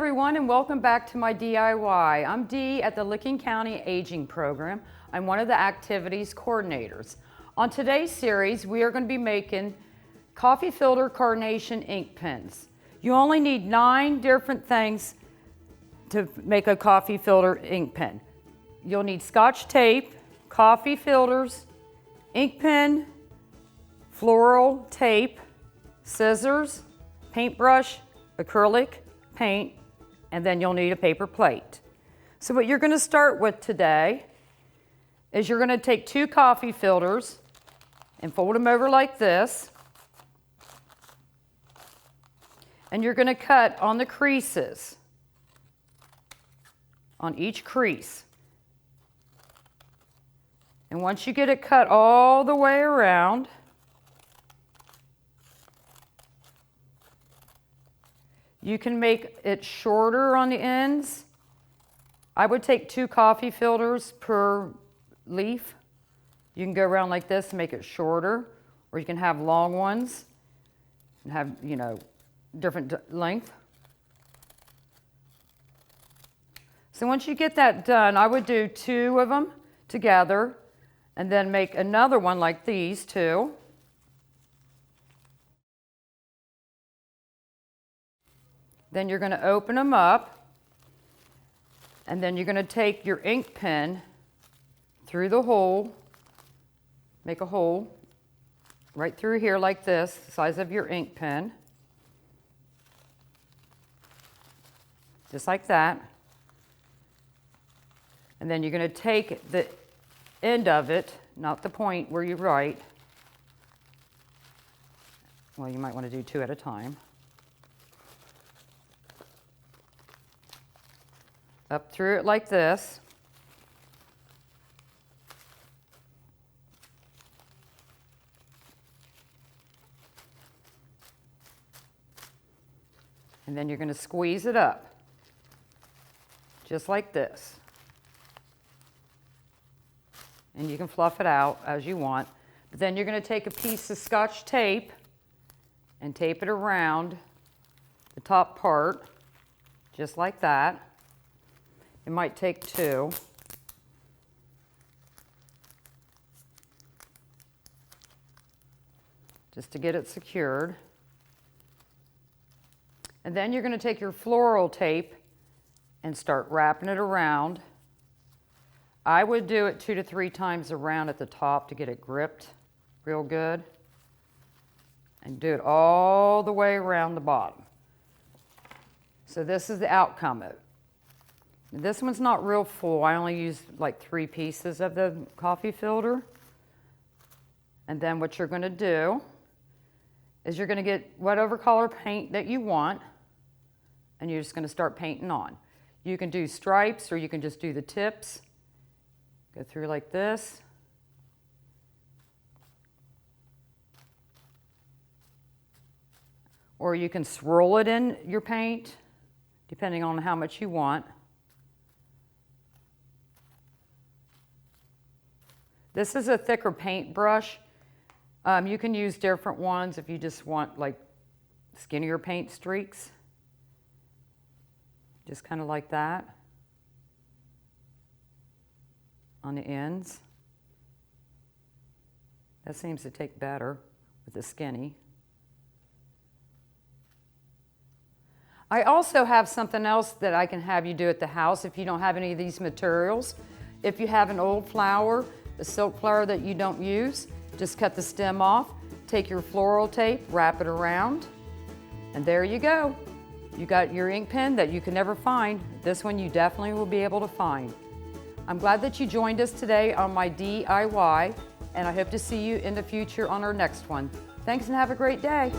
everyone, and welcome back to my DIY. I'm Dee at the Licking County Aging Program. I'm one of the activities coordinators. On today's series, we are going to be making coffee filter carnation ink pens. You only need 9 different things to make a coffee filter ink pen. You'll need Scotch tape, coffee filters, ink pen, floral tape, scissors, paintbrush, acrylic, paint, and then you'll need a paper plate. So what you're going to start with today is you're going to take 2 coffee filters and fold them over like this. And you're going to cut on the creases, on each crease. And once you get it cut all the way around, you can make it shorter on the ends. I would take 2 coffee filters per leaf. You can go around like this and make it shorter, or you can have long ones and have, different length. So once you get that done, I would do 2 of them together and then make another one like these 2. Then you're going to open them up, and then you're going to take your ink pen through the hole, make a hole right through here like this, the size of your ink pen, just like that. And then you're going to take the end of it, not the point where you write. Well, you might want to do 2 at a time. Up through it like this. And then you're going to squeeze it up, just like this. And you can fluff it out as you want. But then you're going to take a piece of Scotch tape and tape it around the top part, just like that. It might take 2. Just to get it secured. And then you're going to take your floral tape and start wrapping it around. I would do it 2 to 3 times around at the top to get it gripped real good. And do it all the way around the bottom. So this is the outcome of it. This one's not real full. I only used like 3 pieces of the coffee filter. And then what you're going to do is you're going to get whatever color paint that you want, and you're just going to start painting on. You can do stripes, or you can just do the tips. Go through like this. Or you can swirl it in your paint, depending on how much you want. This is a thicker paintbrush. You can use different ones if you just want like skinnier paint streaks. Just kind of like that on the ends. That seems to take better with the skinny. I also have something else that I can have you do at the house if you don't have any of these materials. If you have an old flower, a silk flower that you don't use, just cut the stem off, take your floral tape, wrap it around, and there you go. You got your ink pen that you can never find. This one you definitely will be able to find. I'm glad that you joined us today on my DIY, and I hope to see you in the future on our next one. Thanks and have a great day.